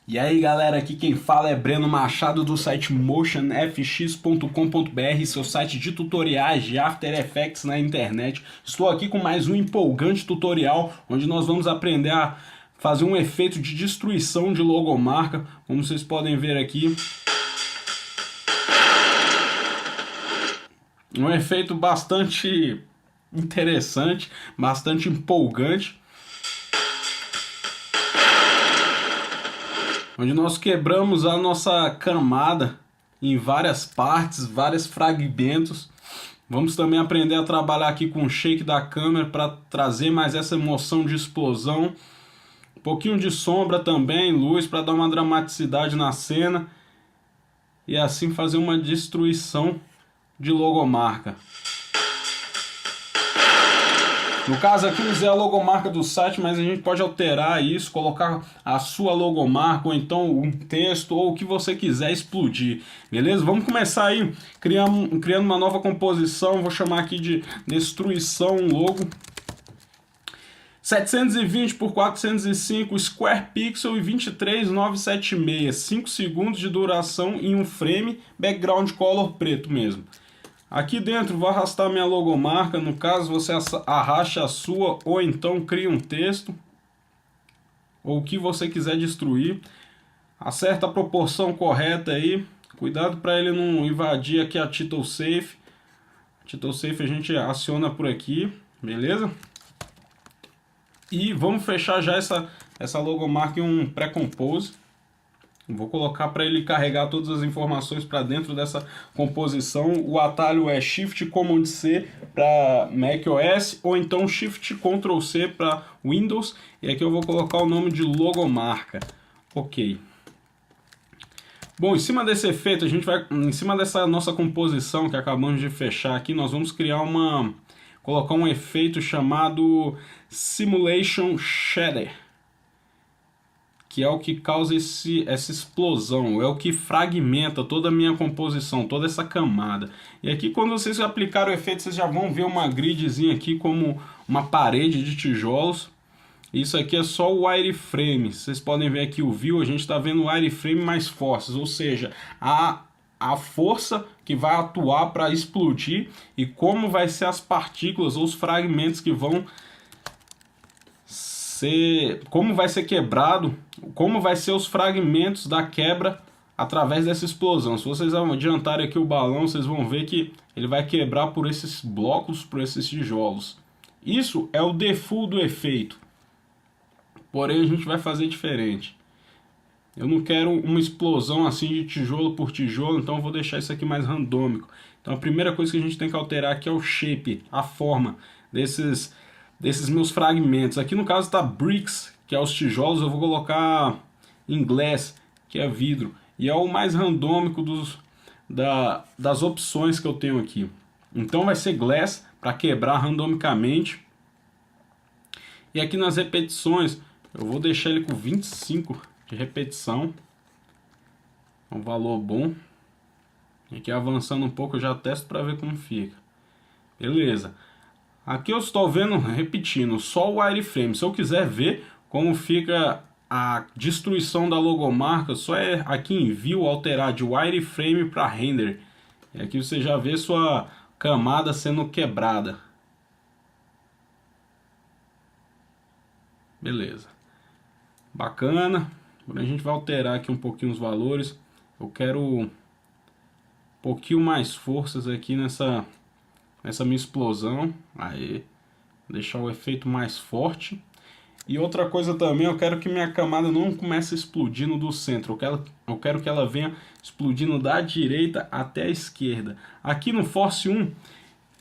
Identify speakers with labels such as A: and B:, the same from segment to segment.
A: E aí galera, aqui quem fala é Breno Machado do site motionfx.com.br, seu site de tutoriais de After Effects na internet. Estou aqui com mais um empolgante tutorial, onde nós vamos aprender a fazer um efeito de destruição de logomarca, como vocês podem ver aqui. Um efeito bastante interessante, bastante empolgante, onde nós quebramos a nossa camada em várias partes, vários fragmentos. Vamos também aprender a trabalhar aqui com o shake da câmera para trazer mais essa emoção de explosão. Um pouquinho de sombra também, luz, para dar uma dramaticidade na cena. E assim fazer uma destruição de logomarca. No caso aqui eu usei a logomarca do site, mas a gente pode alterar isso, colocar a sua logomarca, ou então um texto, ou o que você quiser explodir, beleza? Vamos começar aí criando uma nova composição, vou chamar aqui de Destruição Logo. 720 por 405 Square Pixel e 23976, 5 segundos de duração em um frame, background color preto mesmo. Aqui dentro vou arrastar minha logomarca, no caso você arraste a sua ou então cria um texto, ou o que você quiser destruir. Acerta a proporção correta aí, cuidado para ele não invadir aqui a Title Safe. A Title Safe a gente aciona por aqui, beleza? E vamos fechar já essa logomarca em um pré-compose. Vou colocar para ele carregar todas as informações para dentro dessa composição. O atalho é Shift Command C para macOS ou então Shift Ctrl C para Windows. E aqui eu vou colocar o nome de logomarca. Ok. Bom, em cima desse efeito, em cima dessa nossa composição que acabamos de fechar aqui, nós vamos colocar um efeito chamado Simulation Shader, que é o que causa essa explosão, é o que fragmenta toda a minha composição, toda essa camada. E aqui quando vocês aplicarem o efeito, vocês já vão ver uma gridzinha aqui como uma parede de tijolos. Isso aqui é só o wireframe, vocês podem ver aqui o view, a gente está vendo o wireframe mais forces, ou seja, a força que vai atuar para explodir e como vai ser as partículas ou os fragmentos que vão como vai ser quebrado, como vai ser os fragmentos da quebra através dessa explosão. Se vocês adiantarem aqui o balão, vocês vão ver que ele vai quebrar por esses blocos, por esses tijolos. Isso é o default do efeito. Porém a gente vai fazer diferente. Eu não quero uma explosão assim de tijolo por tijolo, então eu vou deixar isso aqui mais randômico. Então a primeira coisa que a gente tem que alterar aqui é o shape, a forma desses meus fragmentos. Aqui no caso está bricks, que é os tijolos, eu vou colocar em glass, que é vidro. E é o mais randômico das opções que eu tenho aqui. Então vai ser glass, para quebrar randomicamente. E aqui nas repetições, eu vou deixar ele com 25 de repetição. É um valor bom. E aqui avançando um pouco eu já testo para ver como fica. Beleza. Aqui eu estou vendo, repetindo, só o wireframe. Se eu quiser ver como fica a destruição da logomarca, só é aqui em View alterar de wireframe para render. E aqui você já vê sua camada sendo quebrada. Beleza. Bacana. Agora a gente vai alterar aqui um pouquinho os valores. Eu quero um pouquinho mais forças aqui nessa minha explosão. Aí, deixar o efeito mais forte. E outra coisa também, eu quero que minha camada não comece explodindo do centro. Eu quero que ela venha explodindo da direita até a esquerda. Aqui no Force 1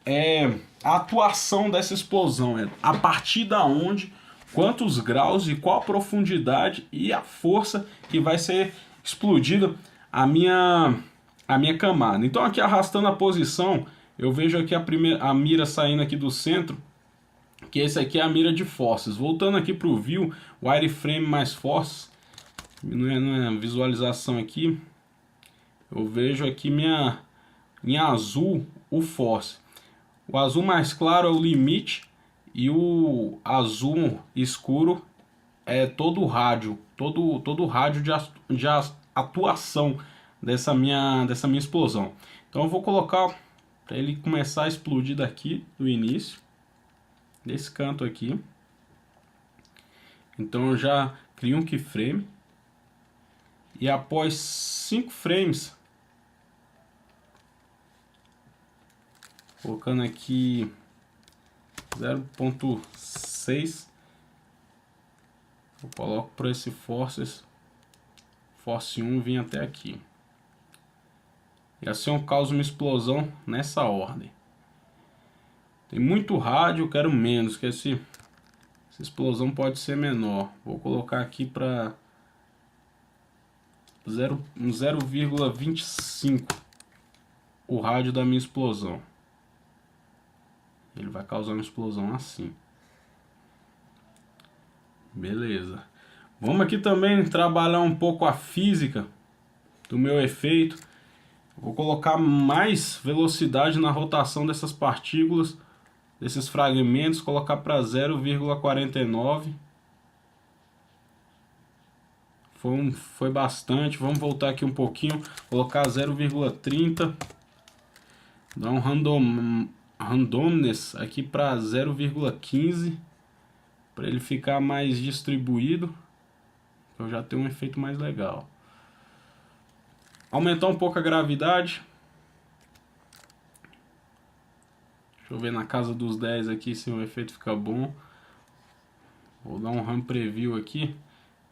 A: é a atuação dessa explosão, é a partir da onde, quantos graus e qual a profundidade e a força que vai ser explodida a minha camada. Então aqui arrastando a posição, eu vejo aqui a mira saindo aqui do centro, que esse aqui é a mira de forces. Voltando aqui para o view, wireframe mais forces, não é visualização aqui, eu vejo aqui em azul o force. O azul mais claro é o limite e o azul escuro todo o rádio, todo o rádio de atuação dessa minha explosão. Então eu vou colocar para ele começar a explodir daqui do início, desse canto aqui. Então eu já crio um keyframe e após 5 frames, colocando aqui 0.6, eu coloco para esse force 1 vir até aqui. E assim eu causo uma explosão nessa ordem. Tem muito rádio, eu quero menos, que essa explosão pode ser menor. Vou colocar aqui para 0,25 o rádio da minha explosão. Ele vai causar uma explosão assim. Beleza. Vamos aqui também trabalhar um pouco a física do meu efeito. Vou colocar mais velocidade na rotação dessas partículas, desses fragmentos, colocar para 0,49. Foi bastante. Vamos voltar aqui um pouquinho, colocar 0,30. Dar um randomness aqui para 0,15, para ele ficar mais distribuído. Eu já tenho um efeito mais legal. Aumentar um pouco a gravidade. Deixa eu ver na casa dos 10 aqui se o efeito fica bom. Vou dar um RAM Preview aqui,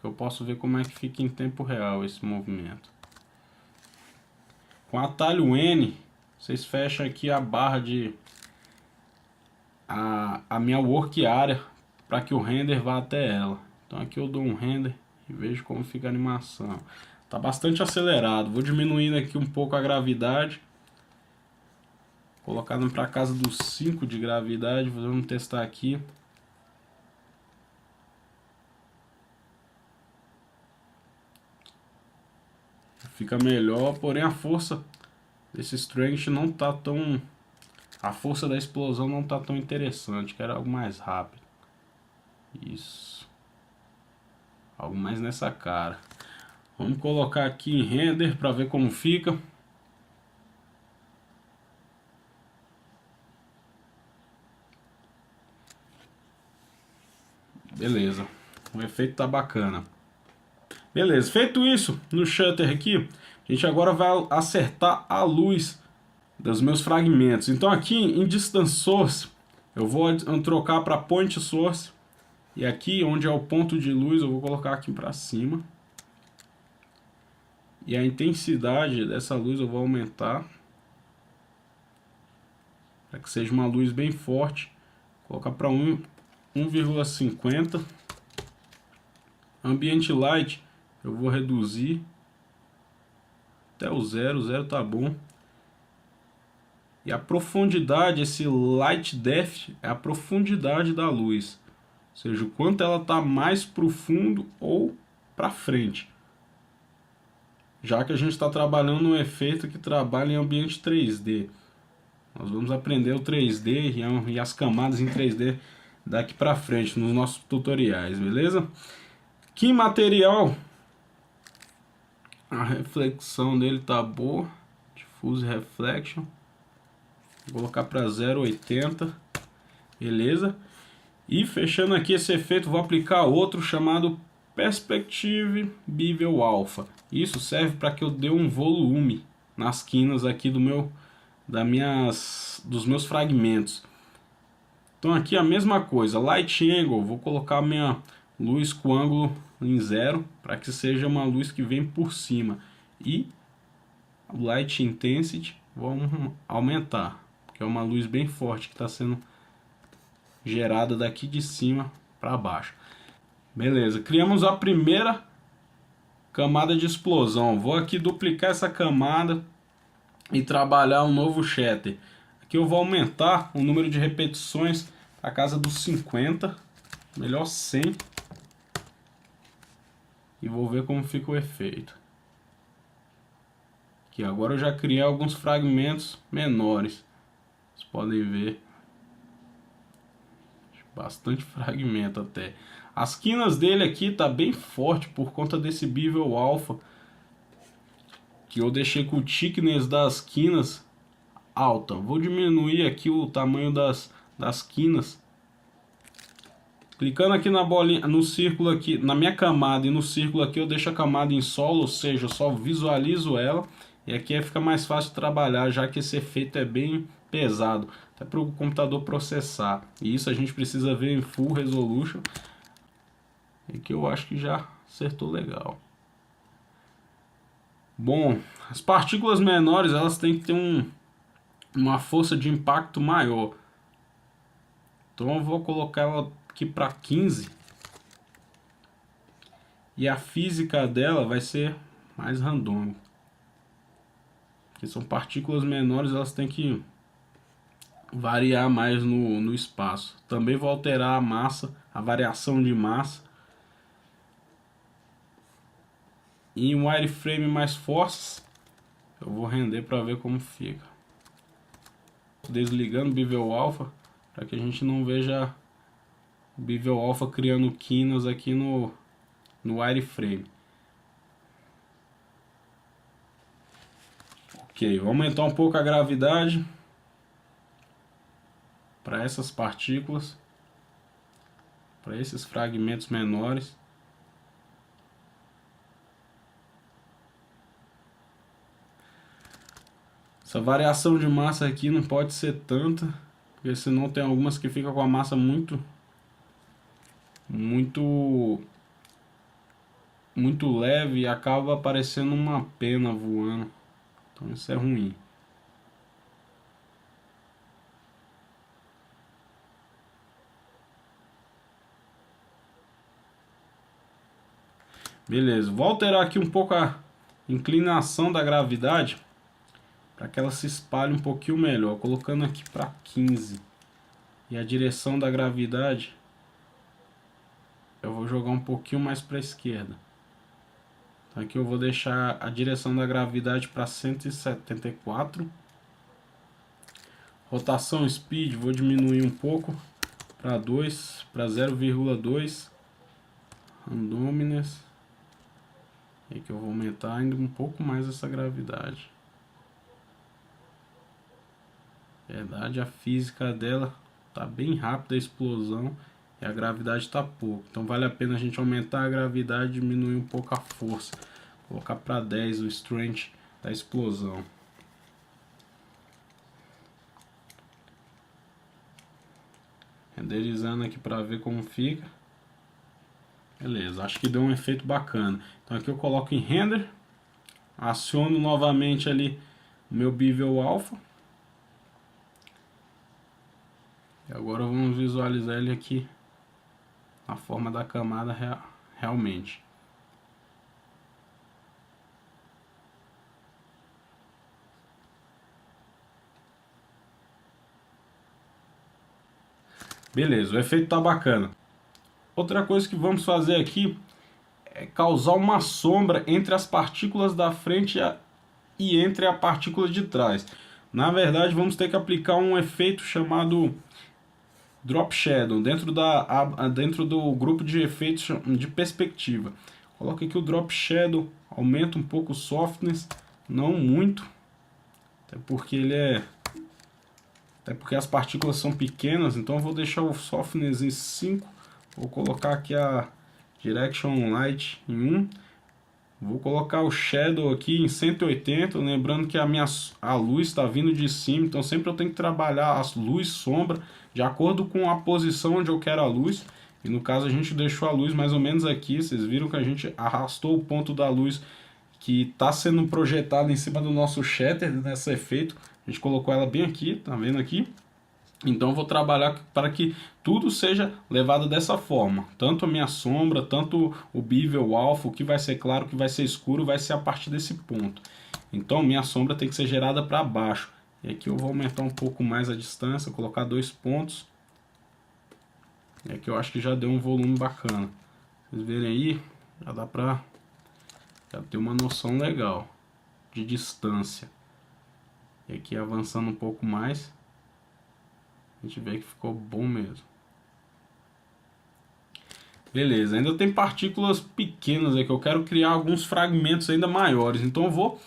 A: que eu posso ver como é que fica em tempo real esse movimento. Com atalho N, vocês fecham aqui a barra de a minha work area para que o render vá até ela. Então aqui eu dou um render e vejo como fica a animação. Tá bastante acelerado. Vou diminuindo aqui um pouco a gravidade, colocando para casa dos 5 de gravidade. Vamos testar aqui. Fica melhor, porém a força desse strength não tá tão... A força da explosão não tá tão interessante. Quero algo mais rápido. Isso. Algo mais nessa cara. Vamos colocar aqui em render para ver como fica. Beleza. O efeito tá bacana. Beleza. Feito isso, no shutter aqui, a gente agora vai acertar a luz dos meus fragmentos. Então aqui em Distance Source, eu vou trocar para Point Source. E aqui onde é o ponto de luz, eu vou colocar aqui para cima. E a intensidade dessa luz eu vou aumentar, para que seja uma luz bem forte. Vou colocar para 1,50. Ambient Light eu vou reduzir até o 0. 0 tá bom. E a profundidade, esse Light Depth, é a profundidade da luz. Ou seja, o quanto ela está mais profundo ou para frente. Já que a gente está trabalhando um efeito que trabalha em ambiente 3D. Nós vamos aprender o 3D e as camadas em 3D daqui para frente nos nossos tutoriais, beleza? Que material, a reflexão dele tá boa. Diffuse Reflection. Vou colocar para 0,80. Beleza? E fechando aqui esse efeito, vou aplicar outro chamado Perspective Bevel Alpha. Isso serve para que eu dê um volume nas quinas aqui dos meus fragmentos. Então aqui a mesma coisa, Light Angle, vou colocar minha luz com ângulo em 0, para que seja uma luz que vem por cima. E Light Intensity, vamos aumentar, porque é uma luz bem forte que está sendo gerada daqui de cima para baixo. Beleza, criamos a primeira camada de explosão. Vou aqui duplicar essa camada e trabalhar um novo shatter. Aqui eu vou aumentar o número de repetições a casa dos 50, melhor 100. E vou ver como fica o efeito. Aqui agora eu já criei alguns fragmentos menores. Vocês podem ver. Bastante fragmento até. As quinas dele aqui tá bem forte por conta desse bevel alpha, que eu deixei com o thickness das quinas alta. Vou diminuir aqui o tamanho das quinas. Clicando aqui na bolinha, no círculo aqui, na minha camada e no círculo aqui eu deixo a camada em solo, ou seja, eu só visualizo ela. E aqui fica mais fácil de trabalhar, já que esse efeito é bem pesado, até para o computador processar. E isso a gente precisa ver em Full Resolution. E que eu acho que já acertou legal. Bom, as partículas menores elas têm que ter uma força de impacto maior. Então eu vou colocar ela aqui para 15. E a física dela vai ser mais randômica. Porque são partículas menores, elas têm que variar mais no espaço. Também vou alterar a massa, a variação de massa. E um wireframe mais force, eu vou render para ver como fica. Desligando o bevel alpha, para que a gente não veja o bevel alpha criando quinas aqui no wireframe. Ok, vou aumentar um pouco a gravidade para essas partículas, para esses fragmentos menores. Essa variação de massa aqui não pode ser tanta, porque senão tem algumas que ficam com a massa muito leve e acaba aparecendo uma pena voando. Então isso é ruim. Beleza, vou alterar aqui um pouco a inclinação da gravidade para que ela se espalhe um pouquinho melhor, colocando aqui para 15. E a direção da gravidade eu vou jogar um pouquinho mais para a esquerda. Então aqui eu vou deixar a direção da gravidade para 174. Rotação speed vou diminuir um pouco para 2, para 0,2. Randomness. E aqui eu vou aumentar ainda um pouco mais essa gravidade. Verdade, a física dela tá bem rápida, a explosão, e a gravidade tá pouco. Então vale a pena a gente aumentar a gravidade e diminuir um pouco a força. Colocar para 10 o strength da explosão. Renderizando aqui para ver como fica. Beleza, acho que deu um efeito bacana. Então aqui eu coloco em render. Aciono novamente ali o meu bevel alpha. E agora vamos visualizar ele aqui na forma da camada realmente. Beleza, o efeito tá bacana. Outra coisa que vamos fazer aqui é causar uma sombra entre as partículas da frente e entre a partícula de trás. Na verdade, vamos ter que aplicar um efeito chamado Drop Shadow dentro do grupo de efeitos de perspectiva. Coloca aqui o Drop Shadow, aumenta um pouco o softness, não muito, até porque as partículas são pequenas, então eu vou deixar o softness em 5, vou colocar aqui a Direction Light em 1, vou colocar o Shadow aqui em 180, lembrando que a luz está vindo de cima, então sempre eu tenho que trabalhar a luz e sombra de acordo com a posição onde eu quero a luz. E no caso a gente deixou a luz mais ou menos aqui, vocês viram que a gente arrastou o ponto da luz que está sendo projetado em cima do nosso shader nesse efeito. A gente colocou ela bem aqui, tá vendo aqui? Então eu vou trabalhar para que tudo seja levado dessa forma. Tanto a minha sombra, tanto o bevel alpha, o que vai ser claro, o que vai ser escuro, vai ser a partir desse ponto. Então minha sombra tem que ser gerada para baixo. E aqui eu vou aumentar um pouco mais a distância, colocar 2 pontos. E aqui eu acho que já deu um volume bacana. Vocês verem aí, já dá para ter uma noção legal de distância. E aqui avançando um pouco mais, a gente vê que ficou bom mesmo. Beleza, ainda tem partículas pequenas aqui, eu quero criar alguns fragmentos ainda maiores, então eu vou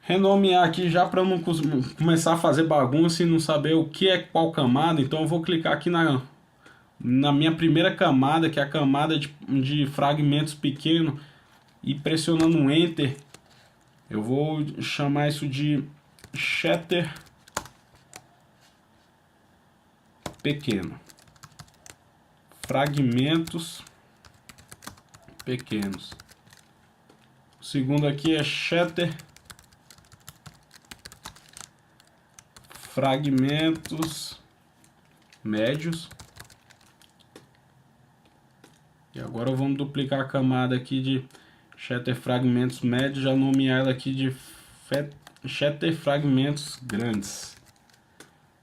A: renomear aqui já para não começar a fazer bagunça e não saber o que é qual camada. Então eu vou clicar aqui na minha primeira camada, que é a camada de fragmentos pequenos, e pressionando um Enter, eu vou chamar isso de shatter pequeno. Fragmentos pequenos. O segundo aqui é shatter fragmentos médios. E agora vamos duplicar a camada aqui de shatter fragmentos médios, já nomear ela aqui de shatter fragmentos grandes.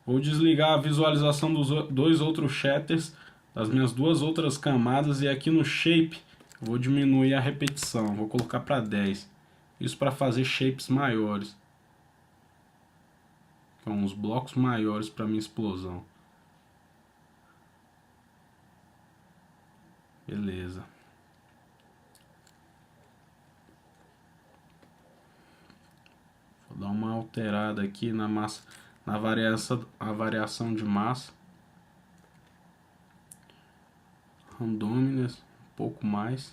A: Vou desligar a visualização dos dois outros shatters, das minhas duas outras camadas, e aqui no shape vou diminuir a repetição, vou colocar para 10. Isso para fazer shapes maiores. Então, uns blocos maiores para minha explosão. Beleza. Vou dar uma alterada aqui na massa, na variação de massa. Randomness, um pouco mais.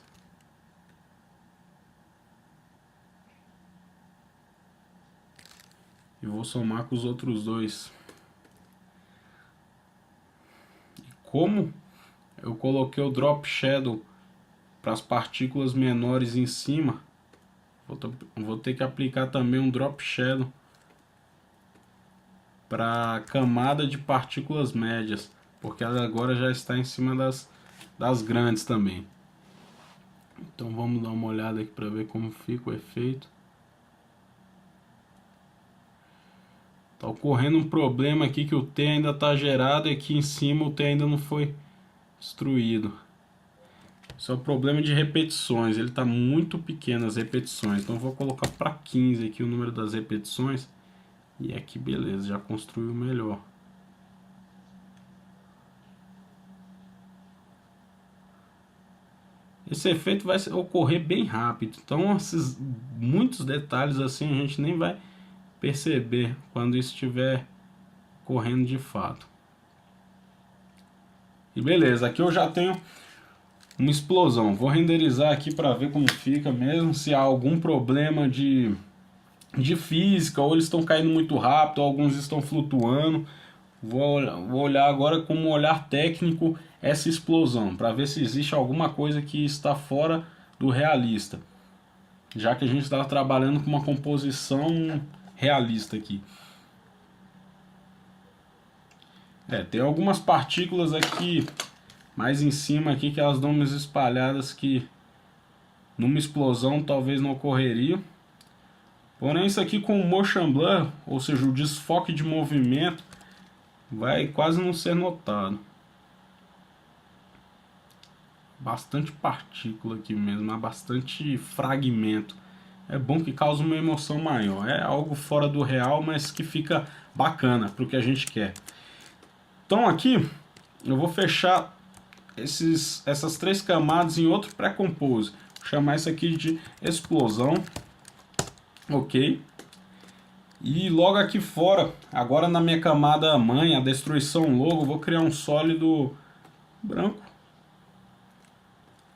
A: E vou somar com os outros dois. E como eu coloquei o Drop Shadow para as partículas menores em cima, vou ter que aplicar também um Drop Shadow para a camada de partículas médias, porque ela agora já está em cima das grandes também. Então vamos dar uma olhada aqui para ver como fica o efeito. Tá ocorrendo um problema aqui, que o T ainda está gerado e aqui em cima o T ainda não foi destruído. Isso é o problema de repetições, ele está muito pequeno as repetições, então eu vou colocar para 15 aqui o número das repetições, e aqui beleza, já construiu melhor. Esse efeito vai ocorrer bem rápido, então muitos detalhes assim a gente nem vai perceber quando isso estiver correndo de fato. E beleza, aqui eu já tenho uma explosão. Vou renderizar aqui para ver como fica mesmo, se há algum problema de física, ou eles estão caindo muito rápido, ou alguns estão flutuando. Vou olhar agora com um olhar técnico essa explosão, para ver se existe alguma coisa que está fora do realista, já que a gente está trabalhando com uma composição realista aqui. Tem algumas partículas aqui mais em cima aqui que elas dão umas espalhadas que numa explosão talvez não ocorreria. Porém isso aqui com o motion blur, ou seja, o desfoque de movimento, vai quase não ser notado. Bastante partícula aqui mesmo, há bastante fragmento. É bom que causa uma emoção maior. É algo fora do real, mas que fica bacana para o que a gente quer. Então aqui eu vou fechar essas três camadas em outro pré-compose. Vou chamar isso aqui de explosão. Ok. E logo aqui fora, agora na minha camada mãe, a destruição logo, vou criar um sólido branco.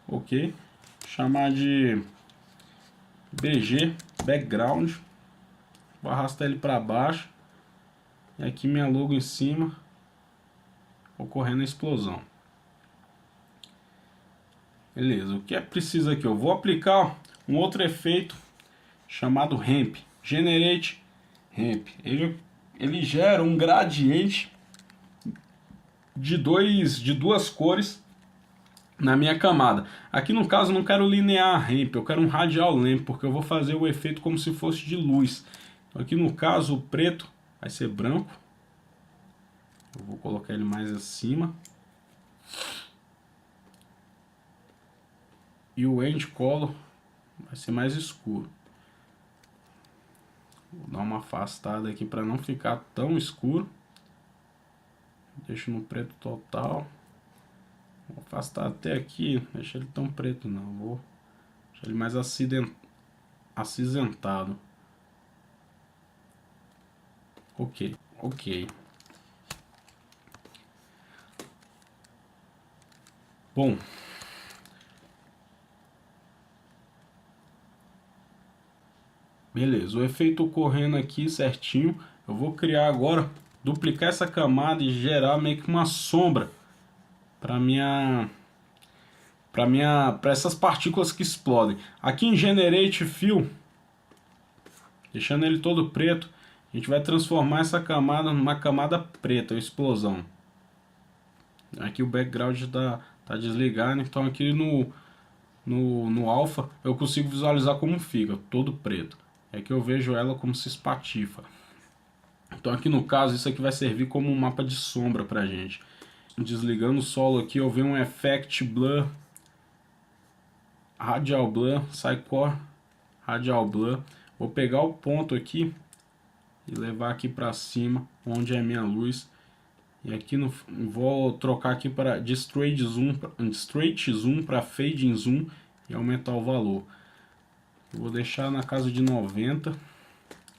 A: Ok. Chamar de BG background. Vou arrastar ele para baixo. E aqui minha logo em cima, ocorrendo a explosão. Beleza, o que é preciso aqui? Eu vou aplicar um outro efeito chamado Ramp. Generate Ramp. Ele gera um gradiente de duas cores na minha camada. Aqui no caso eu não quero linear Ramp, eu quero um radial Lamp, porque eu vou fazer o efeito como se fosse de luz. Então, aqui no caso o preto vai ser branco. Eu vou colocar ele mais acima. E o end color vai ser mais escuro. Vou dar uma afastada aqui para não ficar tão escuro. Deixo no preto total. Vou afastar até aqui, não deixa ele tão preto não, vou deixar ele mais acinzentado. Ok, ok. Bom, beleza, o efeito ocorrendo aqui certinho. Eu vou criar agora, duplicar essa camada e gerar meio que uma sombra para para essas partículas que explodem. Aqui em Generate Fill, deixando ele todo preto, a gente vai transformar essa camada numa camada preta, explosão. Aqui o background tá desligado, então aqui no alpha eu consigo visualizar como fica, todo preto. É que eu vejo ela como se espatifa. Então aqui no caso isso aqui vai servir como um mapa de sombra pra gente. Desligando o solo aqui, eu venho um Effect Blur, Radial Blur, Cycore, Radial Blur. Vou pegar o ponto aqui e levar aqui para cima, onde é a minha luz. E aqui vou trocar aqui para de Straight Zoom para Fade Zoom e aumentar o valor. Eu vou deixar na casa de 90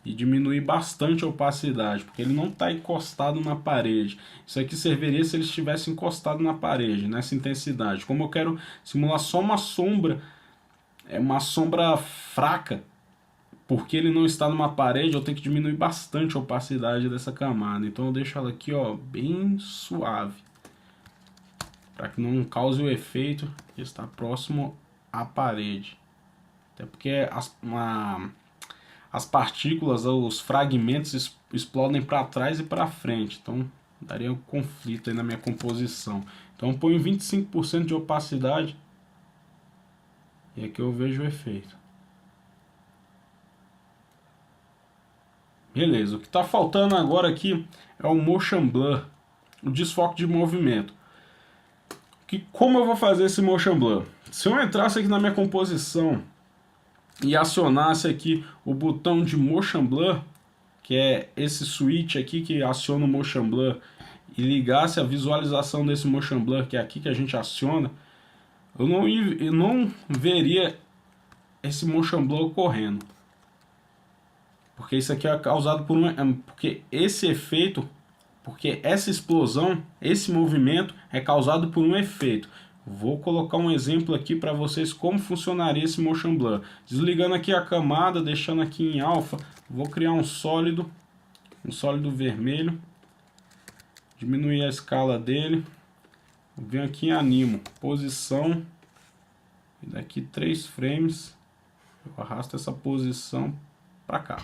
A: e diminuir bastante a opacidade, porque ele não está encostado na parede. Isso aqui serviria se ele estivesse encostado na parede, nessa intensidade. Como eu quero simular só uma sombra fraca, porque ele não está numa parede, eu tenho que diminuir bastante a opacidade dessa camada. Então eu deixo ela aqui, ó, bem suave, para que não cause o efeito de estar próximo à parede. Até porque as partículas, os fragmentos explodem para trás e para frente, então daria um conflito aí na minha composição. Então eu ponho 25% de opacidade e aqui eu vejo o efeito. Beleza, o que está faltando agora aqui é o Motion Blur, o desfoque de movimento. Como eu vou fazer esse Motion Blur? Se eu entrasse aqui na minha composição e acionasse aqui o botão de Motion Blur, que é esse switch aqui que aciona o Motion Blur, e ligasse a visualização desse Motion Blur, que é aqui que a gente aciona, eu não veria esse Motion Blur ocorrendo. Porque isso aqui é causado por porque esse efeito, porque essa explosão, esse movimento é causado por um efeito. Vou colocar um exemplo aqui para vocês como funcionaria esse Motion Blur. Desligando aqui a camada, deixando aqui em alfa, vou criar um sólido vermelho, diminuir a escala dele, venho aqui em animo, posição, e daqui 3 frames eu arrasto essa posição para cá.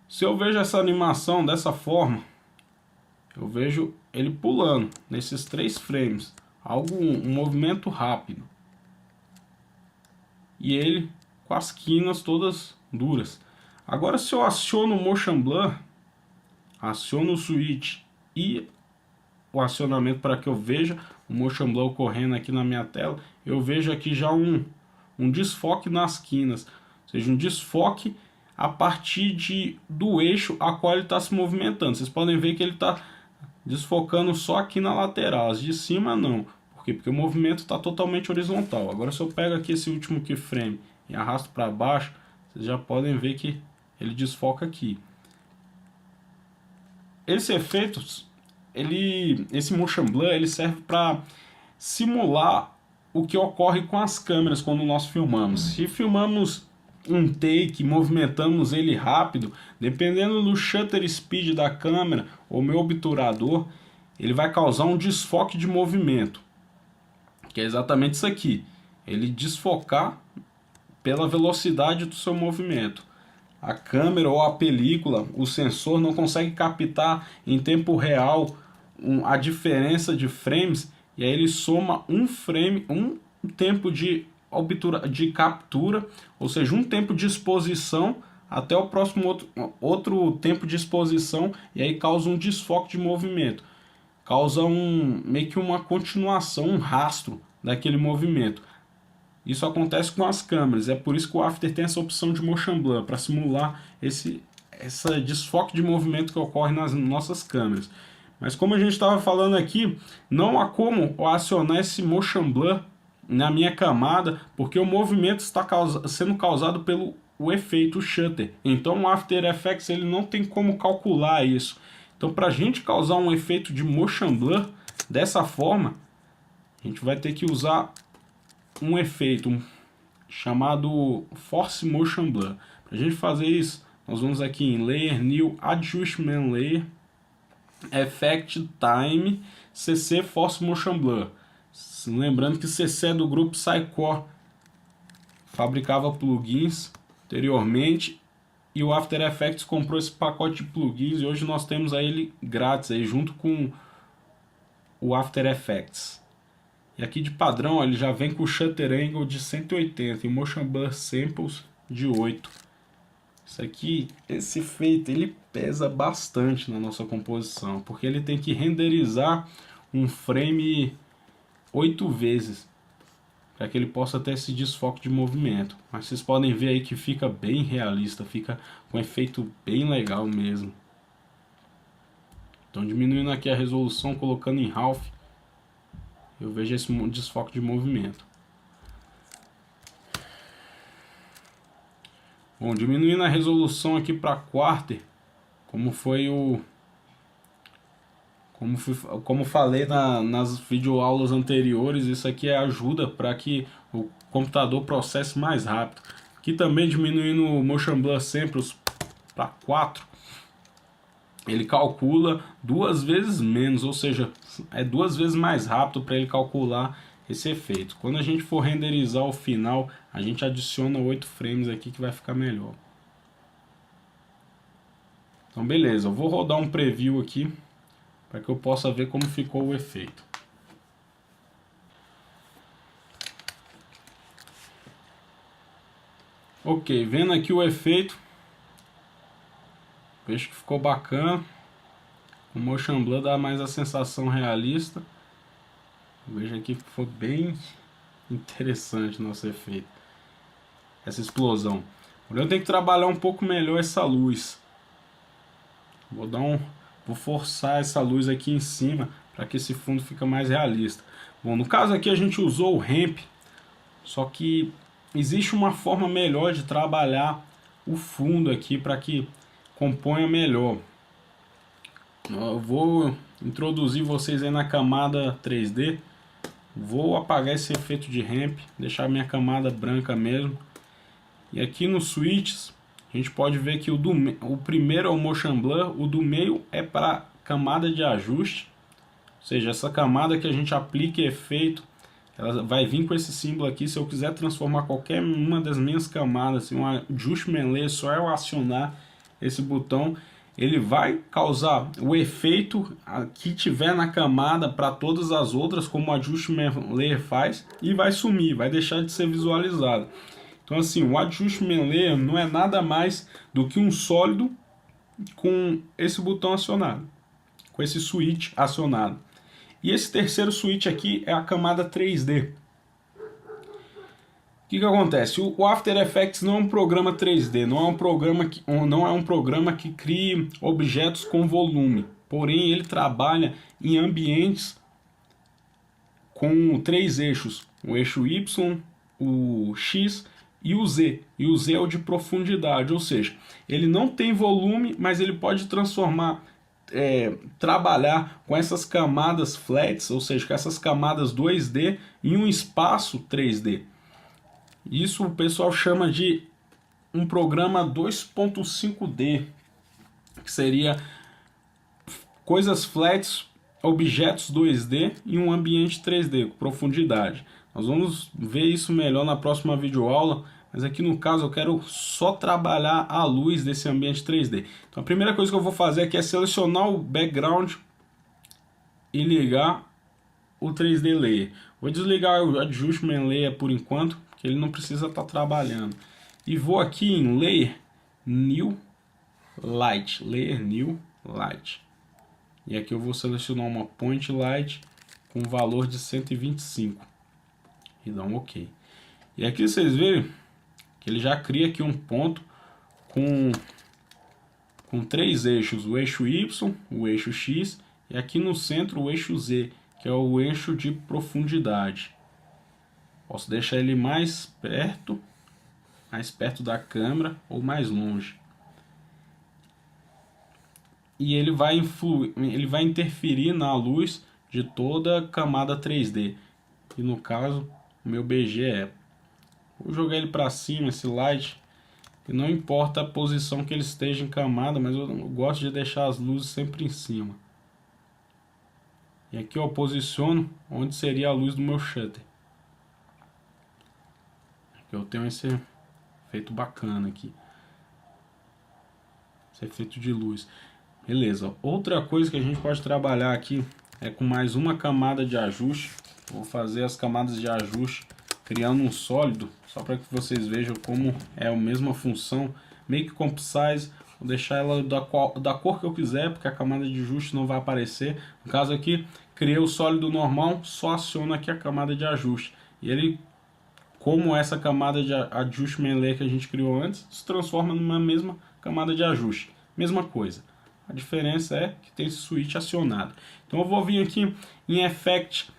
A: Se eu vejo essa animação dessa forma, eu vejo ele pulando nesses 3 frames, um movimento rápido, e ele com as quinas todas duras. Agora se eu aciono o Motion Blur, aciono o switch e o acionamento para que eu veja o Motion Blur ocorrendo aqui na minha tela, eu vejo aqui já um desfoque nas quinas, ou seja, um desfoque a partir do eixo a qual ele está se movimentando. Vocês podem ver que ele está desfocando só aqui na lateral, as de cima não. Por quê? Porque o movimento está totalmente horizontal. Agora se eu pego aqui esse último keyframe e arrasto para baixo, vocês já podem ver que ele desfoca aqui. Esse efeito, esse Motion Blur, ele serve para simular o que ocorre com as câmeras quando nós filmamos. Se filmamos um take, movimentamos ele rápido, dependendo do shutter speed da câmera ou meu obturador, ele vai causar um desfoque de movimento, que é exatamente isso aqui, ele desfocar pela velocidade do seu movimento. A câmera ou a película, o sensor não consegue captar em tempo real a diferença de frames, e aí ele soma um frame, um tempo de captura, ou seja, um tempo de exposição até o próximo outro tempo de exposição, e aí causa um desfoque de movimento, causa meio que uma continuação, um rastro daquele movimento. Isso acontece com as câmeras, é por isso que o After tem essa opção de Motion Blur, para simular esse desfoque de movimento que ocorre nas nossas câmeras. Mas como a gente estava falando aqui, não há como eu acionar esse Motion Blur na minha camada, porque o movimento está sendo causado pelo o efeito shutter. Então o After Effects ele não tem como calcular isso. Então para a gente causar um efeito de Motion Blur dessa forma, a gente vai ter que usar um efeito chamado Force Motion Blur. Para a gente fazer isso, nós vamos aqui em Layer, New, Adjustment Layer, Effect Time, CC Force Motion Blur. Lembrando que CC é do grupo Cycore, fabricava plugins anteriormente e o After Effects comprou esse pacote de plugins e hoje nós temos ele grátis aí junto com o After Effects. E aqui de padrão ó, ele já vem com o Shutter Angle de 180 e Motion Blur Samples de 8. Isso aqui, esse efeito, ele pesa bastante na nossa composição, porque ele tem que renderizar um frame 8 vezes, para que ele possa ter esse desfoque de movimento. Mas vocês podem ver aí que fica bem realista, fica com um efeito bem legal mesmo. Então diminuindo aqui a resolução, colocando em half, eu vejo esse desfoque de movimento. Bom, diminuindo a resolução aqui para quarter, como falei nas videoaulas anteriores, isso aqui ajuda para que o computador processe mais rápido. Aqui também diminuindo o Motion Blur Samples para 4, ele calcula 2 vezes menos, ou seja, é 2 vezes mais rápido para ele calcular esse efeito. Quando a gente for renderizar o final, a gente adiciona 8 frames aqui que vai ficar melhor. Então beleza, eu vou rodar um preview aqui para que eu possa ver como ficou o efeito. Ok, vendo aqui o efeito, vejo que ficou bacana. O Motion Blur dá mais a sensação realista. Veja aqui que foi bem interessante o nosso efeito, essa explosão. Porém eu tenho que trabalhar um pouco melhor essa luz. Vou forçar essa luz aqui em cima para que esse fundo fique mais realista. Bom, no caso aqui a gente usou o ramp, só que existe uma forma melhor de trabalhar o fundo aqui para que componha melhor. Eu vou introduzir vocês aí na camada 3D. Vou apagar esse efeito de ramp, deixar minha camada branca mesmo. E aqui nos switches, a gente pode ver que o primeiro é o Motion Blur, o do meio é para camada de ajuste. Ou seja, essa camada que a gente aplica efeito, ela vai vir com esse símbolo aqui. Se eu quiser transformar qualquer uma das minhas camadas em um Adjustment Layer, só eu acionar esse botão, ele vai causar o efeito que tiver na camada para todas as outras, como o Adjustment Layer faz, e vai sumir, vai deixar de ser visualizado. Então assim, o Adjustment Layer não é nada mais do que um sólido com esse botão acionado, com esse switch acionado. E esse terceiro switch aqui é a camada 3D. O que acontece? O After Effects não é um programa 3D, não é um programa que crie objetos com volume. Porém, ele trabalha em ambientes com 3 eixos: o eixo Y, o X e o Z. E o Z é o de profundidade, ou seja, ele não tem volume, mas ele pode trabalhar com essas camadas flats, ou seja, com essas camadas 2D em um espaço 3D. Isso o pessoal chama de um programa 2.5D, que seria coisas flats, objetos 2D em um ambiente 3D, com profundidade. Nós vamos ver isso melhor na próxima videoaula, mas aqui no caso eu quero só trabalhar a luz desse ambiente 3D. Então a primeira coisa que eu vou fazer aqui é selecionar o background e ligar o 3D Layer. Vou desligar o Adjustment Layer por enquanto, porque ele não precisa estar trabalhando. E vou aqui em Layer New Light. Layer New Light. E aqui eu vou selecionar uma Point Light com valor de 125. E dar um OK. E aqui vocês veem que ele já cria aqui um ponto com 3 eixos. O eixo Y, o eixo X E aqui no centro o eixo Z, que é o eixo de profundidade. Posso deixar ele mais perto da câmera ou mais longe. E ele vai interferir na luz de toda a camada 3D. E no caso, o meu BG é. Vou jogar ele para cima, esse light. E não importa a posição que ele esteja em camada, mas eu gosto de deixar as luzes sempre em cima. E aqui eu posiciono onde seria a luz do meu shutter. Aqui eu tenho esse efeito bacana aqui. Esse efeito de luz. Beleza. Outra coisa que a gente pode trabalhar aqui é com mais uma camada de ajuste. Vou fazer as camadas de ajuste criando um sólido, só para que vocês vejam como é a mesma função. Make Comp Size, vou deixar ela da cor que eu quiser, porque a camada de ajuste não vai aparecer. No caso aqui, criei o sólido normal, só aciono aqui a camada de ajuste. E ele, como essa camada de Adjustment Layer que a gente criou antes, se transforma numa mesma camada de ajuste. Mesma coisa. A diferença é que tem esse switch acionado. Então eu vou vir aqui em Effect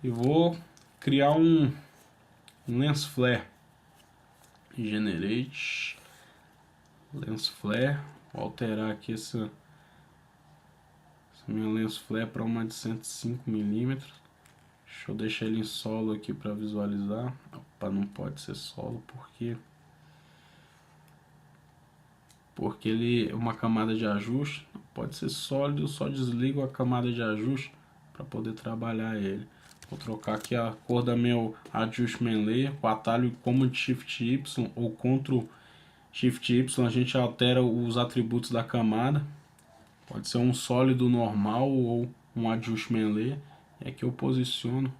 A: e vou criar um Lens Flare. Generate Lens Flare. Vou alterar aqui essa minha Lens Flare para uma de 105mm. Deixa eu deixar ele em solo aqui para visualizar. Opa, não pode ser solo porque ele é uma camada de ajuste. Pode ser sólido, eu só desligo a camada de ajuste para poder trabalhar ele. Vou trocar aqui a cor da meu Adjustment Layer com o atalho Command Shift Y ou Ctrl Shift Y. A gente altera os atributos da camada. Pode ser um sólido normal ou um Adjustment Layer. E aqui eu posiciono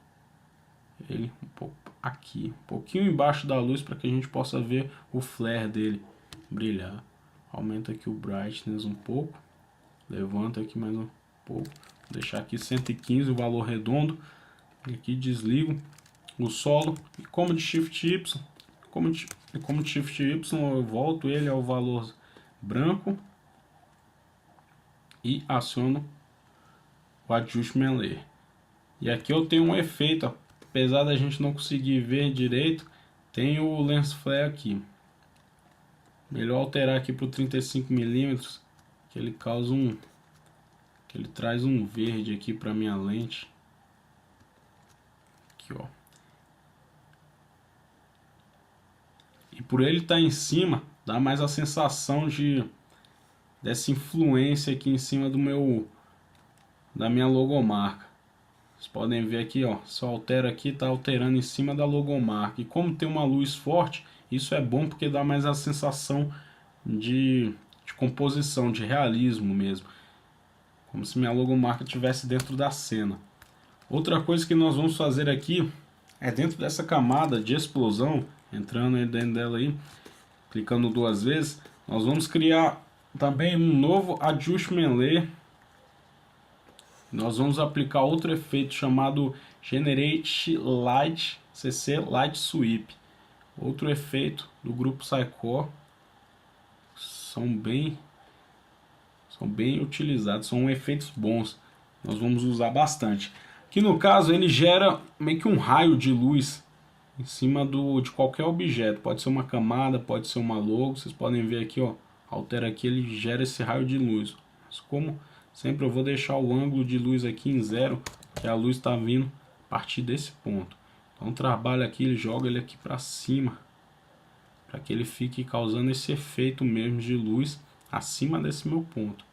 A: ele um pouco aqui, um pouquinho embaixo da luz, para que a gente possa ver o flare dele brilhar. Aumenta aqui o brightness um pouco, levanta aqui mais um pouco, vou deixar aqui 115 o valor redondo. E aqui desligo o solo e Command Shift Y, Command Shift Y eu volto ele ao valor branco e aciono o Adjustment Layer. E aqui eu tenho um efeito, apesar da gente não conseguir ver direito, tem o Lens Flare aqui. Melhor alterar aqui para o 35mm, que ele causa que ele traz um verde aqui para minha lente. Aqui, ó. E por ele estar em cima, dá mais a sensação dessa influência aqui em cima da minha logomarca. Vocês podem ver aqui, ó, se eu altero aqui, está alterando em cima da logomarca. E como tem uma luz forte, isso é bom porque dá mais a sensação de composição, de realismo mesmo. Como se minha logomarca estivesse dentro da cena. Outra coisa que nós vamos fazer aqui é dentro dessa camada de explosão, entrando dentro dela aí, clicando duas vezes, nós vamos criar também um novo Adjustment Layer. Nós vamos aplicar outro efeito chamado Generate Light CC Light Sweep. Outro efeito do grupo Cycore. São bem utilizados, são efeitos bons. Nós vamos usar bastante. Aqui no caso ele gera meio que um raio de luz em cima de qualquer objeto. Pode ser uma camada, pode ser uma logo. Vocês podem ver aqui, ó, altera aqui, ele gera esse raio de luz. Mas como sempre eu vou deixar o ângulo de luz aqui em 0, que a luz está vindo a partir desse ponto. Então trabalha aqui, ele joga ele aqui para cima, para que ele fique causando esse efeito mesmo de luz acima desse meu ponto.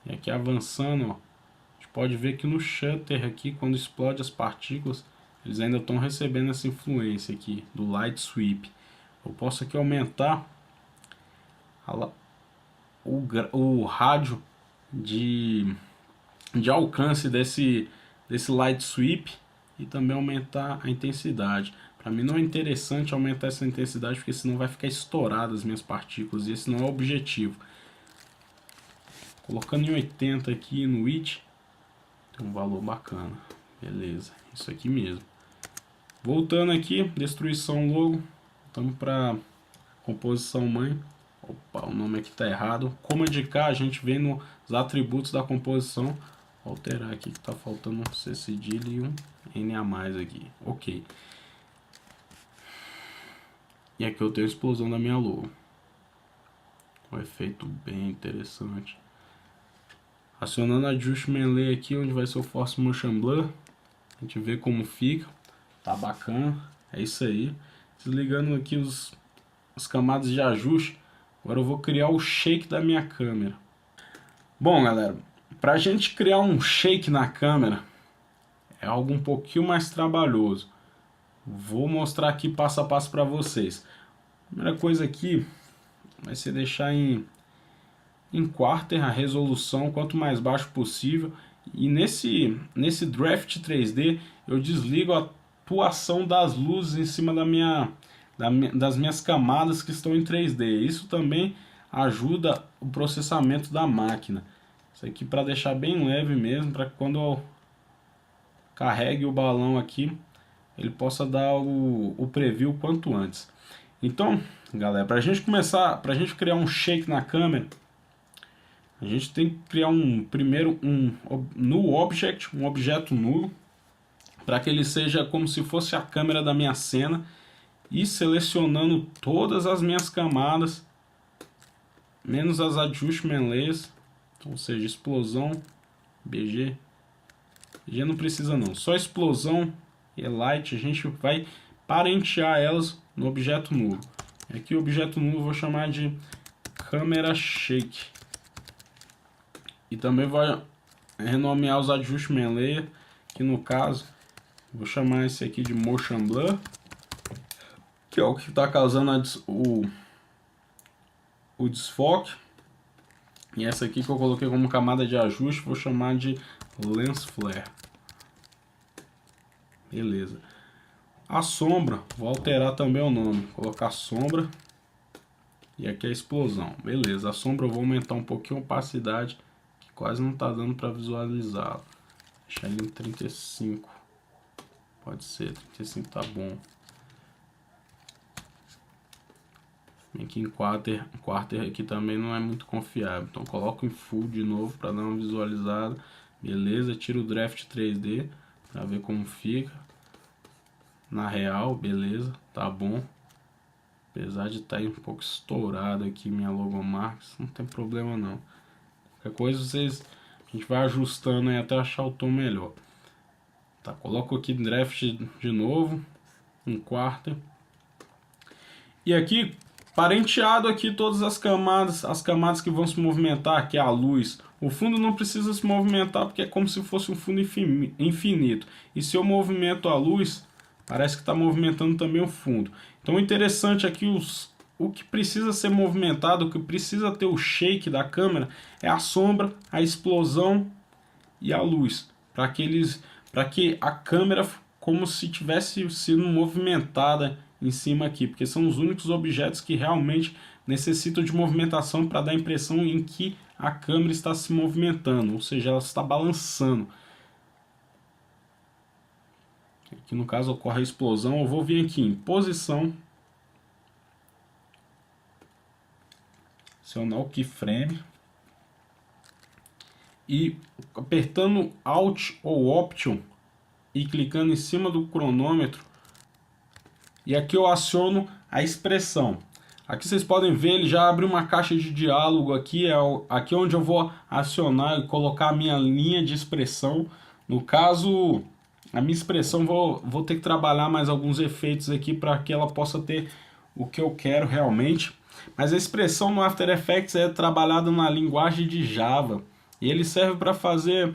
A: E aqui avançando, ó, a gente pode ver que no shutter aqui, quando explode as partículas, eles ainda estão recebendo essa influência aqui do light sweep. Eu posso aqui aumentar o rádio de alcance desse light sweep e também aumentar a intensidade. Para mim não é interessante aumentar essa intensidade, porque senão vai ficar estourado as minhas partículas, e esse não é o objetivo. Colocando em 80 aqui no width, tem um valor bacana. Beleza, isso aqui mesmo. Voltando aqui, destruição logo, estamos para composição mãe. Opa, o nome aqui está errado. Command K, a gente vem nos atributos da composição, Vou alterar aqui que tá faltando um C cedilha e um N a mais aqui. Ok. E aqui eu tenho a explosão da minha logo. Um efeito bem interessante. Acionando Adjustment Layer aqui, onde vai ser o Force Motion Blur. A gente vê como fica. Tá bacana. É isso aí. Desligando aqui as camadas de ajuste. Agora eu vou criar o shake da minha câmera. Bom, galera, para a gente criar um shake na câmera é algo um pouquinho mais trabalhoso. Vou mostrar aqui passo a passo para vocês. A primeira coisa aqui vai ser deixar em quarter a resolução quanto mais baixo possível. E nesse Draft 3D eu desligo a atuação das luzes em cima das minhas camadas que estão em 3D. Isso também ajuda o processamento da máquina. Isso aqui para deixar bem leve mesmo, para que quando eu carregue o balão aqui, ele possa dar o preview quanto antes. Então, galera, para a gente começar, para a gente criar um shake na câmera, a gente tem que criar primeiro um null object, um objeto nulo, para que ele seja como se fosse a câmera da minha cena, e selecionando todas as minhas camadas, menos as adjustment layers, ou seja, explosão, BG não precisa não, só explosão e light, a gente vai parentear elas no objeto nulo. Aqui o objeto nulo eu vou chamar de câmera shake. E também vou renomear os adjustment layer, que no caso vou chamar esse aqui de motion blur, que é o que está causando o desfoque. E essa aqui que eu coloquei como camada de ajuste, vou chamar de lens flare. Beleza. A sombra, vou alterar também o nome, colocar sombra. E aqui a explosão. Beleza, a sombra eu vou aumentar um pouquinho a opacidade, que quase não está dando para visualizar. Deixar ele em 35. Pode ser, 35 tá bom. Aqui em quarter aqui também não é muito confiável. Então coloco em full de novo para dar uma visualizada. Beleza, tiro o draft 3D para ver como fica. Na real, beleza, tá bom. Apesar de estar um pouco estourado aqui minha logomarca, não tem problema não. Qualquer coisa a gente vai ajustando aí até achar o tom melhor. Tá, coloco aqui draft de novo, um quarter. E aqui, parenteado aqui todas as camadas que vão se movimentar, que é a luz. O fundo não precisa se movimentar porque é como se fosse um fundo infinito. E se eu movimento a luz, parece que está movimentando também o fundo. Então o interessante aqui, o que precisa ser movimentado, o que precisa ter o shake da câmera, é a sombra, a explosão e a luz. Para que a câmera como se tivesse sido movimentada em cima aqui, porque são os únicos objetos que realmente necessitam de movimentação para dar a impressão em que a câmera está se movimentando, ou seja, ela está balançando. Aqui no caso ocorre a explosão, eu vou vir aqui em posição, acionar o keyframe e apertando Alt ou Option e clicando em cima do cronômetro, e aqui eu aciono a expressão. Aqui vocês podem ver, ele já abre uma caixa de diálogo aqui, aqui onde eu vou acionar e colocar a minha linha de expressão. No caso, a minha expressão vou ter que trabalhar mais alguns efeitos aqui para que ela possa ter o que eu quero realmente. Mas a expressão no After Effects é trabalhada na linguagem de Java e ele serve para fazer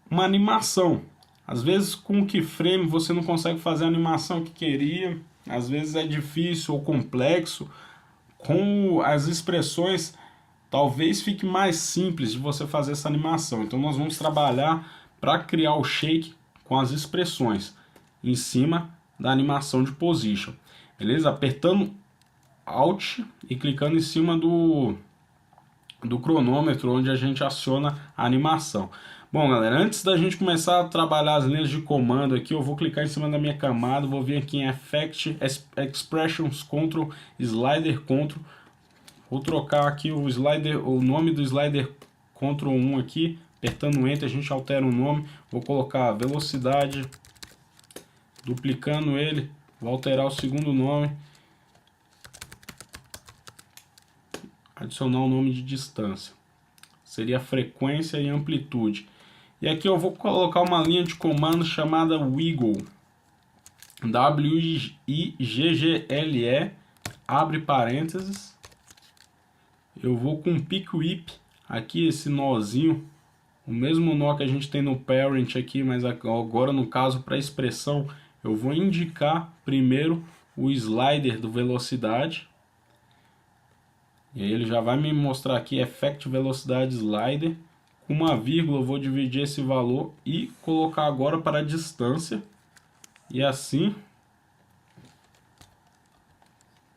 A: uma animação. Às vezes com o keyframe você não consegue fazer a animação que queria, às vezes é difícil ou complexo. Com as expressões talvez fique mais simples de você fazer essa animação. Então nós vamos trabalhar para criar o shake com as expressões em cima da animação de position. Beleza? Apertando Alt e clicando em cima do cronômetro onde a gente aciona a animação. Bom, galera, antes da gente começar a trabalhar as linhas de comando aqui, eu vou clicar em cima da minha camada, vou vir aqui em Effect, Expressions Control, Slider Control. Vou trocar aqui o nome do slider Ctrl 1 aqui Apertando Enter a gente altera o nome. Vou colocar velocidade, duplicando ele, vou alterar o segundo nome, adicionar o nome de distância, seria frequência e amplitude. E aqui eu vou colocar uma linha de comando chamada Wiggle, W-I-G-G-L-E, abre parênteses. Eu vou com Pick Whip, aqui esse nozinho, o mesmo nó que a gente tem no Parent aqui, mas agora no caso para expressão, eu vou indicar primeiro o slider do velocidade. E aí ele já vai me mostrar aqui Effect Velocidade Slider. Com uma vírgula eu vou dividir esse valor e colocar agora para a distância. E assim...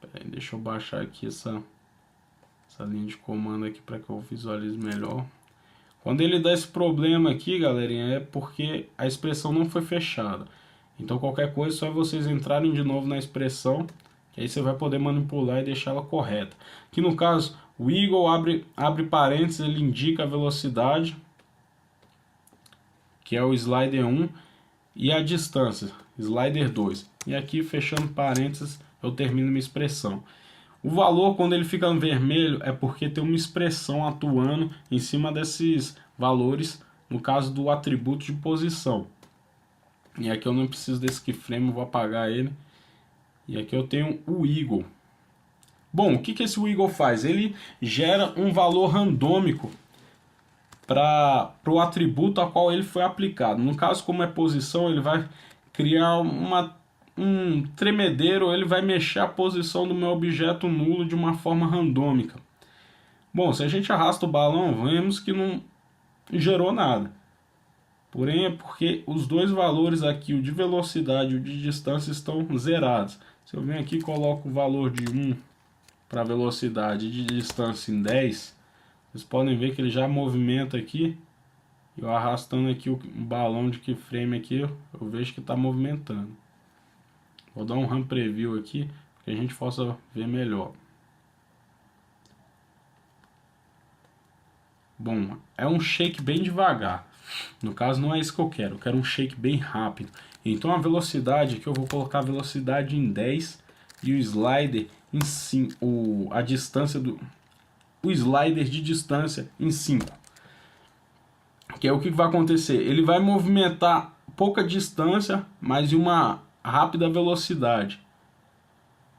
A: Peraí, deixa eu baixar aqui essa linha de comando aqui para que eu visualize melhor. Quando ele dá esse problema aqui, galerinha, é porque a expressão não foi fechada. Então qualquer coisa é só vocês entrarem de novo na expressão, que aí você vai poder manipular e deixar ela correta. Aqui no caso, o Wiggle abre parênteses, ele indica a velocidade, que é o slider 1, e a distância, slider 2. E aqui, fechando parênteses, eu termino minha expressão. O valor, quando ele fica no vermelho, é porque tem uma expressão atuando em cima desses valores, no caso do atributo de posição. E aqui eu não preciso desse keyframe, eu vou apagar ele. E aqui eu tenho o Wiggle. Bom, o que esse Wiggle faz? Ele gera um valor randômico para o atributo a qual ele foi aplicado. No caso, como é posição, ele vai criar um tremedeiro, ele vai mexer a posição do meu objeto nulo de uma forma randômica. Bom, se a gente arrasta o balão, vemos que não gerou nada. Porém, é porque os dois valores aqui, o de velocidade e o de distância, estão zerados. Se eu venho aqui e coloco o valor de 1 para velocidade e de distância em 10, vocês podem ver que ele já movimenta aqui. Eu arrastando aqui o balão de keyframe aqui, eu vejo que está movimentando. Vou dar um RAM Preview aqui, para que a gente possa ver melhor. Bom, é um shake bem devagar. No caso não é isso que eu quero um shake bem rápido. Então a velocidade aqui eu vou colocar a velocidade em 10 e o slider em 5, a distância o slider de distância em 5. Que é o que vai acontecer? Ele vai movimentar pouca distância, mas em uma rápida velocidade.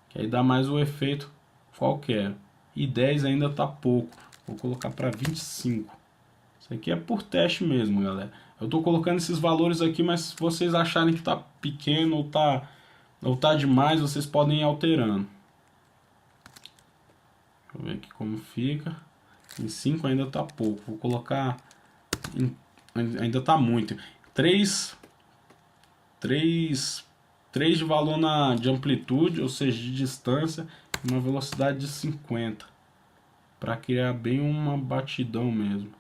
A: Que aí dá mais o efeito qualquer. E 10 ainda está pouco. Vou colocar para 25. Isso aqui é por teste mesmo, galera. Eu estou colocando esses valores aqui, mas se vocês acharem que está pequeno ou tá demais, vocês podem ir alterando. Deixa eu ver aqui como fica. Em 5 ainda está pouco. Vou colocar... ainda está muito. 3 de valor de amplitude, ou seja, de distância, e uma velocidade de 50. Para criar bem uma batidão mesmo.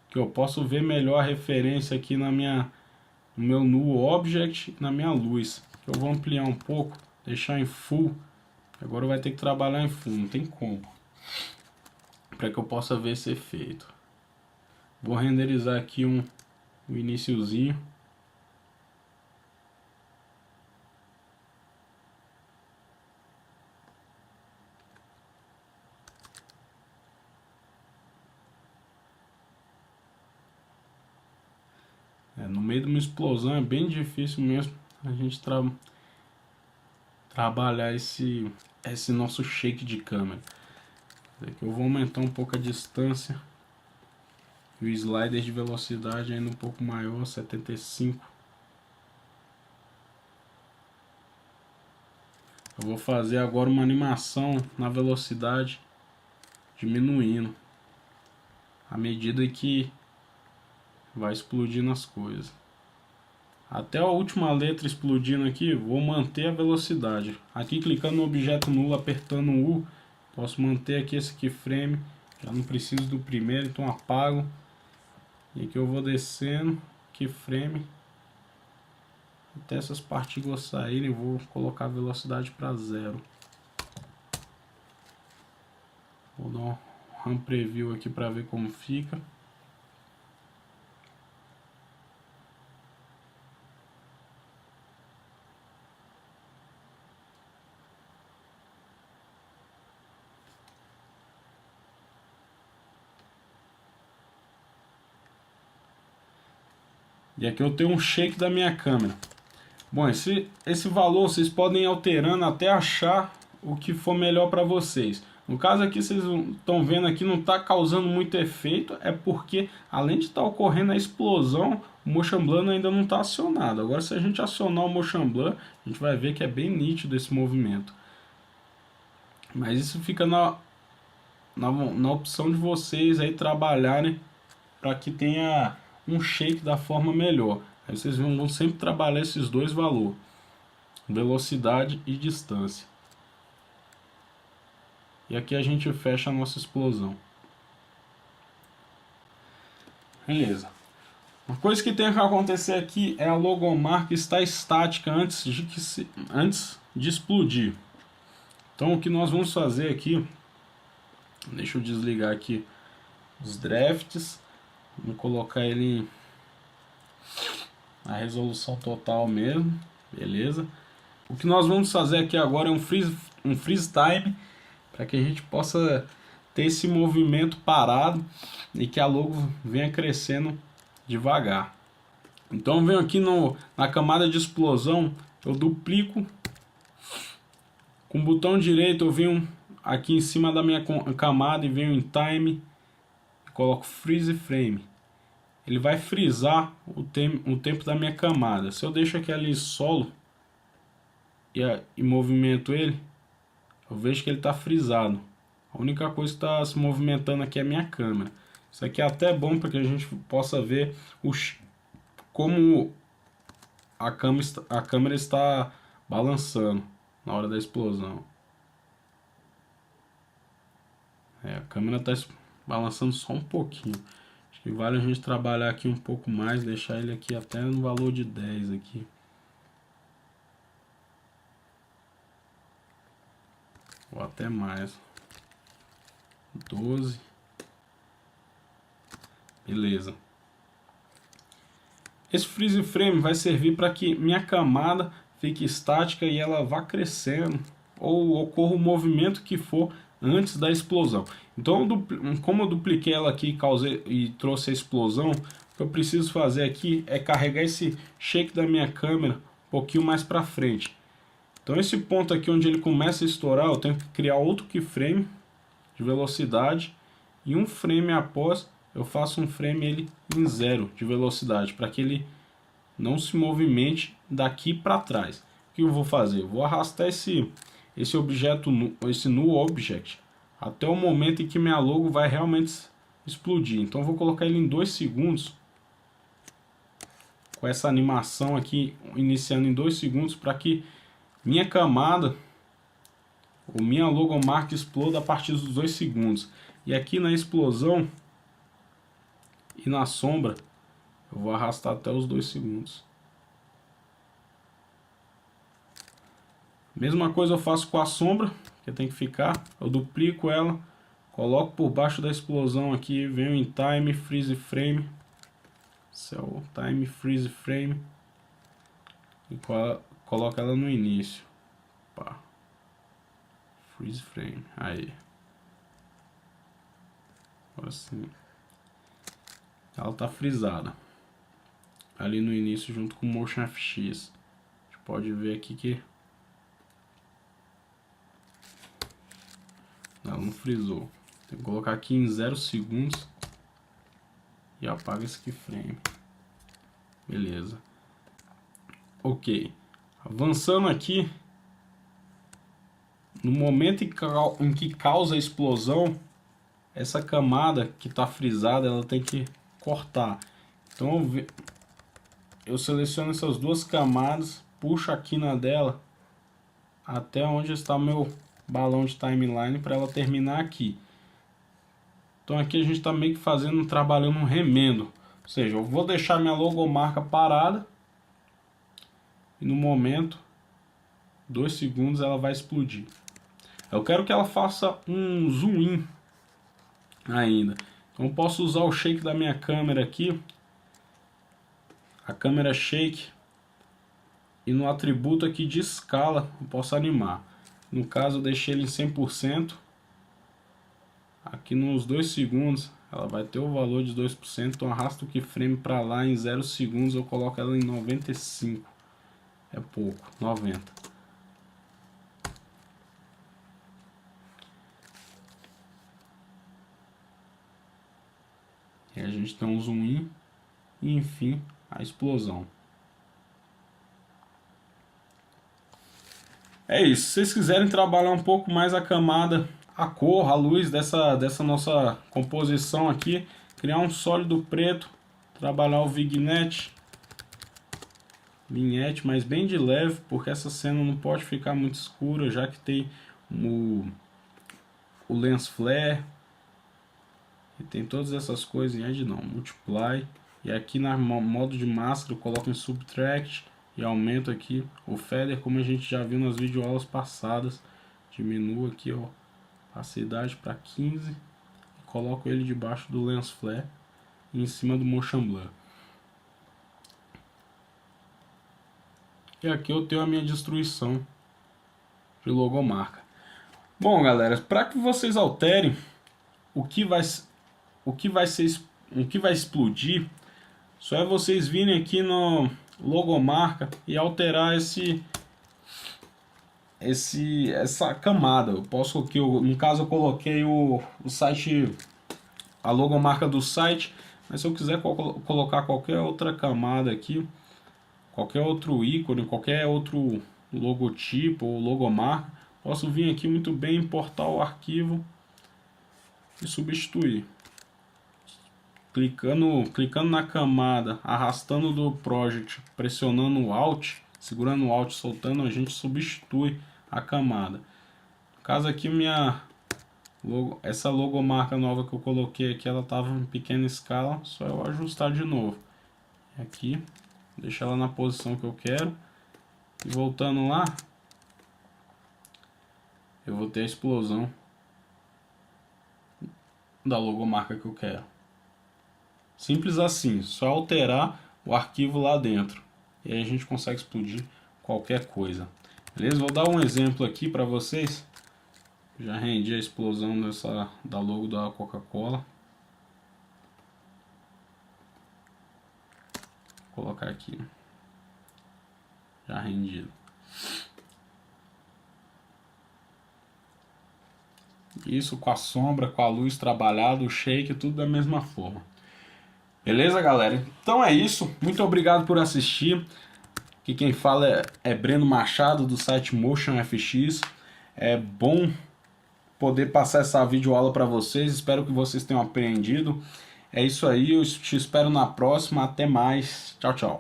A: Que eu posso ver melhor a referência aqui no meu Null Object, na minha luz. Eu vou ampliar um pouco, deixar em Full. Agora vai ter que trabalhar em Full, não tem como. Para que eu possa ver esse efeito. Vou renderizar aqui o iniciozinho. No meio de uma explosão é bem difícil mesmo a gente trabalhar esse nosso shake de câmera. Aqui eu vou aumentar um pouco a distância e o slider de velocidade ainda um pouco maior, 75. Eu vou fazer agora uma animação na velocidade diminuindo à medida que vai explodindo as coisas. Até a última letra explodindo aqui, vou manter a velocidade. Aqui clicando no objeto nulo, apertando o U, posso manter aqui esse keyframe. Já não preciso do primeiro, então apago. E aqui eu vou descendo, keyframe, até essas partículas saírem. Vou colocar a velocidade para 0. Vou dar um RAM Preview aqui para ver como fica. E aqui eu tenho um shake da minha câmera. Bom, esse valor vocês podem ir alterando até achar o que for melhor para vocês. No caso aqui, vocês estão vendo aqui, não está causando muito efeito, é porque além de estar ocorrendo a explosão, o Motion Blur ainda não está acionado. Agora, se a gente acionar o Motion Blur, a gente vai ver que é bem nítido esse movimento. Mas isso fica na opção de vocês aí trabalharem para que tenha um shake da forma melhor. Aí vocês vão sempre trabalhar esses dois valores, velocidade e distância. E aqui a gente fecha a nossa explosão. Beleza. Uma coisa que tem que acontecer aqui é a logomarca estar estática antes de explodir. Então o que nós vamos fazer aqui, deixa eu desligar aqui os drafts, vamos colocar ele na resolução total mesmo, beleza? O que nós vamos fazer aqui agora é um freeze time, para que a gente possa ter esse movimento parado e que a logo venha crescendo devagar. Então eu venho aqui na camada de explosão, eu duplico com o botão direito, eu venho aqui em cima da minha camada e venho em time e coloco freeze frame. Ele vai frisar o tempo da minha camada. Se eu deixo aqui ali solo e movimento ele, eu vejo que ele está frisado. A única coisa que está se movimentando aqui é a minha câmera. Isso aqui é até bom para que a gente possa ver como a câmera está balançando na hora da explosão. A câmera está balançando só um pouquinho. Acho que vale a gente trabalhar aqui um pouco mais, deixar ele aqui até no valor de 10 aqui. Ou até mais. 12. Beleza. Esse freeze frame vai servir para que minha camada fique estática e ela vá crescendo, ou ocorra o movimento que for antes da explosão. Então, como eu dupliquei ela aqui e trouxe a explosão, o que eu preciso fazer aqui é carregar esse shake da minha câmera um pouquinho mais para frente. Então esse ponto aqui onde ele começa a estourar, eu tenho que criar outro keyframe de velocidade, e um frame após eu faço um frame ele em 0 de velocidade, para que ele não se movimente daqui para trás. O que eu vou fazer? Eu vou arrastar esse objeto, esse null object, até o momento em que minha logo vai realmente explodir. Então eu vou colocar ele em 2 segundos, com essa animação aqui iniciando em 2 segundos, para que minha camada ou minha logomarca exploda a partir dos 2 segundos. E aqui na explosão e na sombra eu vou arrastar até os 2 segundos. Mesma coisa eu faço com a sombra, que tem que ficar. Eu duplico ela, coloco por baixo da explosão aqui, venho em time, freeze frame, time, freeze frame, e coloco ela no início. Opa. Freeze frame, aí. Agora sim. Ela tá frisada ali no início junto com o Motion FX. A gente pode ver aqui que ela não frisou. Tem que colocar aqui em 0 segundos e apaga esse keyframe. Beleza. Ok. Avançando aqui, no momento em que causa a explosão, essa camada que está frisada, ela tem que cortar. Então eu seleciono essas duas camadas, puxo aqui na dela até onde está meu balão de timeline, para ela terminar aqui. Então aqui a gente está meio que trabalhando um remendo. Ou seja, eu vou deixar minha logomarca parada e no momento, 2 segundos, ela vai explodir. Eu quero que ela faça um zoom in ainda. Então eu posso usar o shake da minha câmera aqui, a câmera shake, e no atributo aqui de escala eu posso animar. No caso eu deixei ele em 100%. Aqui nos 2 segundos ela vai ter o valor de 2%, então arrasta o keyframe para lá em 0 segundos, eu coloco ela em 95. É pouco, 90. E a gente tem um zoom in e enfim a explosão. É isso, se vocês quiserem trabalhar um pouco mais a camada, a cor, a luz dessa nossa composição aqui, criar um sólido preto, trabalhar o vignette, mas bem de leve, porque essa cena não pode ficar muito escura, já que tem o lens flare, e tem todas essas coisas em Edge não, multiply, e aqui no modo de máscara eu coloco em subtract, e aumento aqui o feather, como a gente já viu nas videoaulas passadas, diminuo aqui ó, a opacidade para 15, e coloco ele debaixo do lens flare, e em cima do motion blur. E aqui eu tenho a minha destruição de logomarca. Bom, galera, para que vocês alterem o que vai explodir, só é vocês virem aqui no logomarca e alterar essa camada. Eu posso que no caso eu coloquei o site, a logomarca do site, mas se eu quiser colocar qualquer outra camada aqui, qualquer outro ícone, qualquer outro logotipo ou logomarca, posso vir aqui muito bem, importar o arquivo e substituir. Clicando na camada, arrastando do project, pressionando o Alt, segurando o Alt, soltando, a gente substitui a camada. No caso aqui, essa logomarca nova que eu coloquei aqui, ela estava em pequena escala, só eu ajustar de novo. Aqui, deixar ela na posição que eu quero. E voltando lá, eu vou ter a explosão da logomarca que eu quero. Simples assim, só alterar o arquivo lá dentro. E aí a gente consegue explodir qualquer coisa. Beleza? Vou dar um exemplo aqui para vocês. Já rendi a explosão da logo da Coca-Cola. Vou colocar aqui. Já rendido. Isso com a sombra, com a luz trabalhada, o shake, tudo da mesma forma. Beleza, galera? Então é isso. Muito obrigado por assistir. Aqui quem fala é Breno Machado, do site Motion FX. É bom poder passar essa videoaula para vocês. Espero que vocês tenham aprendido. É isso aí. Eu te espero na próxima. Até mais. Tchau, tchau.